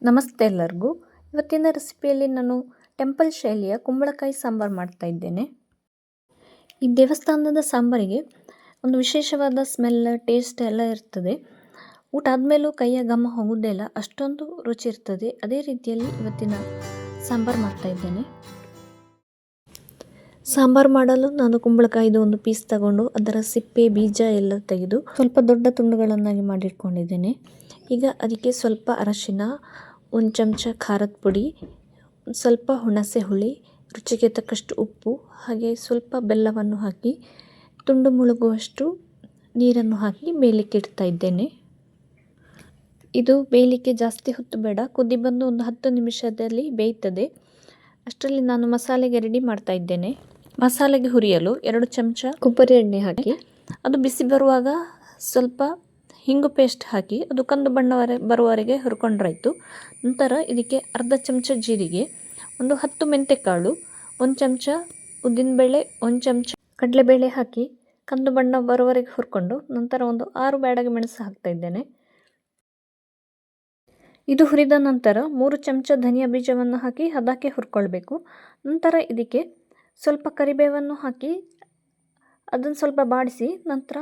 ನಮಸ್ತೆ ಎಲ್ಲರಿಗೂ. ಇವತ್ತಿನ ರೆಸಿಪಿಯಲ್ಲಿ ನಾನು ಟೆಂಪಲ್ ಶೈಲಿಯ ಕುಂಬಳಕಾಯಿ ಸಾಂಬಾರು ಮಾಡ್ತಾ ಇದ್ದೇನೆ. ಈ ದೇವಸ್ಥಾನದ ಸಾಂಬಾರಿಗೆ ಒಂದು ವಿಶೇಷವಾದ ಸ್ಮೆಲ್, ಟೇಸ್ಟ್ ಎಲ್ಲ ಇರ್ತದೆ. ಊಟ ಆದಮೇಲೂ ಕೈಯ ಘಮ ಹೋಗೋದೇ ಇಲ್ಲ, ಅಷ್ಟೊಂದು ರುಚಿ ಇರ್ತದೆ. ಅದೇ ರೀತಿಯಲ್ಲಿ ಇವತ್ತಿನ ಸಾಂಬಾರು ಮಾಡ್ತಾ ಇದ್ದೇನೆ. ಸಾಂಬಾರು ಮಾಡಲು ನಾನು ಕುಂಬಳಕಾಯಿದು ಒಂದು ಪೀಸ್ ತಗೊಂಡು ಅದರ ಸಿಪ್ಪೆ, ಬೀಜ ಎಲ್ಲ ತೆಗೆದು ಸ್ವಲ್ಪ ದೊಡ್ಡ ತುಂಡುಗಳನ್ನಾಗಿ ಮಾಡಿಟ್ಕೊಂಡಿದ್ದೇನೆ. ಈಗ ಅದಕ್ಕೆ ಸ್ವಲ್ಪ ಅರಶಿನ, ಒಂದು ಚಮಚ ಖಾರದ ಪುಡಿ, ಸ್ವಲ್ಪ ಹುಣಸೆ ಹುಳಿ, ರುಚಿಗೆ ತಕ್ಕಷ್ಟು ಉಪ್ಪು, ಹಾಗೆ ಸ್ವಲ್ಪ ಬೆಲ್ಲವನ್ನು ಹಾಕಿ ತುಂಡು ಮುಳುಗುವಷ್ಟು ನೀರನ್ನು ಹಾಕಿ ಬೇಯಲಿಕ್ಕೆ ಇಡ್ತಾ ಇದ್ದೇನೆ. ಇದು ಬೇಯಲಿಕ್ಕೆ ಜಾಸ್ತಿ ಹೊತ್ತು ಬೇಡ, ಕುದಿ ಬಂದು ಒಂದು 10 ನಿಮಿಷದಲ್ಲಿ ಬೇಯ್ತದೆ. ಅಷ್ಟರಲ್ಲಿ ನಾನು ಮಸಾಲೆಗೆ ರೆಡಿ ಮಾಡ್ತಾ ಇದ್ದೇನೆ. ಮಸಾಲೆಗೆ ಹುರಿಯಲು 2 ಚಮಚ ಕೊಬ್ಬರಿ ಎಣ್ಣೆ ಹಾಕಿ ಅದು ಬಿಸಿ ಬರುವಾಗ ಸ್ವಲ್ಪ ಹಿಂಗು ಪೇಸ್ಟ್ ಹಾಕಿ ಅದು ಕಂದು ಬಣ್ಣ ಬರುವವರೆಗೆ ಹುರ್ಕೊಂಡ್ರಾಯ್ತು. ನಂತರ ಇದಕ್ಕೆ ಅರ್ಧ ಚಮಚ ಜೀರಿಗೆ, ಒಂದು 10 ಮೆಂತೆಕಾಳು, 1 ಚಮಚ ಉದ್ದಿನಬೇಳೆ, 1 ಚಮಚ ಕಡಲೆಬೇಳೆ ಹಾಕಿ ಕಂದು ಬಣ್ಣ ಬರುವವರೆಗೆ ಹುರ್ಕೊಂಡು ನಂತರ ಒಂದು 6 ಬ್ಯಾಡಗಿ ಮೆಣಸು ಹಾಕ್ತಾ ಇದ್ದೇನೆ. ಇದು ಹುರಿದ ನಂತರ 3 ಚಮಚ ಧನಿಯಾ ಬೀಜವನ್ನು ಹಾಕಿ ಹದಕ್ಕೆ ಹುರ್ಕೊಳ್ಬೇಕು. ನಂತರ ಇದಕ್ಕೆ ಸ್ವಲ್ಪ ಕರಿಬೇವನ್ನು ಹಾಕಿ ಅದನ್ನು ಸ್ವಲ್ಪ ಬಾಡಿಸಿ ನಂತರ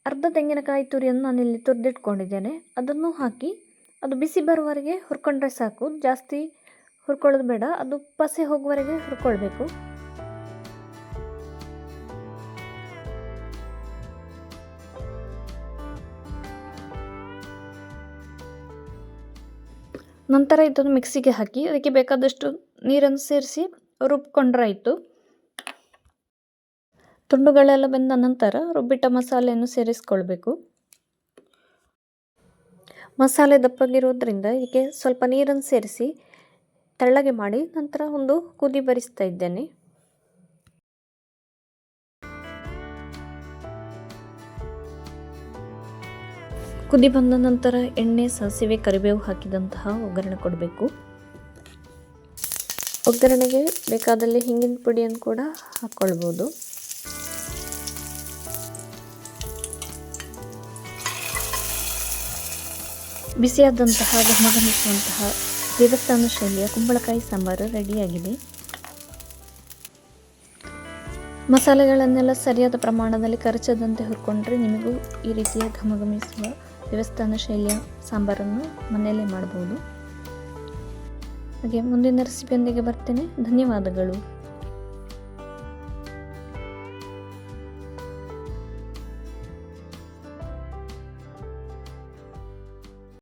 ಅರ್ಧ ತೆಂಗಿನಕಾಯಿ ತುರಿಯನ್ನು ನಾನಿಲ್ಲಿ ತುರಿದಿಟ್ಕೊಂಡಿದ್ದೇನೆ. ಅದನ್ನು ಹಾಕಿ ಅದು ಬಿಸಿ ಬರುವವರೆಗೆ ಹುರ್ಕೊಂಡ್ರೆ ಸಾಕು, ಜಾಸ್ತಿ ಹುರ್ಕೊಳ್ಳೋದು ಬೇಡ, ಅದು ಪಸೆ ಹೋಗುವವರೆಗೆ ಹುರ್ಕೊಳ್ಬೇಕು. ನಂತರ ಇದನ್ನು ಮಿಕ್ಸಿಗೆ ಹಾಕಿ ಅದಕ್ಕೆ ಬೇಕಾದಷ್ಟು ನೀರನ್ನು ಸೇರಿಸಿ ರುಬ್ಕೊಂಡ್ರಾಯಿತು. ತುಂಡುಗಳೆಲ್ಲ ಬೆಂದ ನಂತರ ರುಬ್ಬಿಟ್ಟ ಮಸಾಲೆಯನ್ನು ಸೇರಿಸ್ಕೊಳ್ಬೇಕು. ಮಸಾಲೆ ದಪ್ಪಗಿರೋದ್ರಿಂದ ಇದಕ್ಕೆ ಸ್ವಲ್ಪ ನೀರನ್ನು ಸೇರಿಸಿ ತೆಳ್ಳಗೆ ಮಾಡಿ ನಂತರ ಒಂದು ಕುದಿ ಬರಿಸ್ತಾ ಇದ್ದೇನೆ. ಕುದಿ ಬಂದ ನಂತರ ಎಣ್ಣೆ, ಸಾಸಿವೆ, ಕರಿಬೇವು ಹಾಕಿದಂತಹ ಒಗ್ಗರಣೆ ಕೊಡಬೇಕು. ಒಗ್ಗರಣೆಗೆ ಬೇಕಾದಲ್ಲಿ ಹಿಂಗಿನ ಪುಡಿಯನ್ನು ಕೂಡ ಹಾಕ್ಕೊಳ್ಬೋದು. ಬಿಸಿಯಾದಂತಹ ಘಮಘಮಿಸುವಂತಹ ದೇವಸ್ಥಾನ ಶೈಲಿಯ ಕುಂಬಳಕಾಯಿ ಸಾಂಬಾರು ರೆಡಿಯಾಗಿದೆ. ಮಸಾಲೆಗಳನ್ನೆಲ್ಲ ಸರಿಯಾದ ಪ್ರಮಾಣದಲ್ಲಿ ಕರಚದಂತೆ ಹುರ್ಕೊಂಡ್ರೆ ನಿಮಗೂ ಈ ರೀತಿಯ ಘಮಘಮಿಸುವ ದೇವಸ್ಥಾನ ಶೈಲಿಯ ಸಾಂಬಾರನ್ನು ಮನೆಯಲ್ಲೇ ಮಾಡ್ಬೋದು. ಹಾಗೆ ಮುಂದಿನ ರೆಸಿಪಿಯೊಂದಿಗೆ ಬರ್ತೇನೆ. ಧನ್ಯವಾದಗಳು.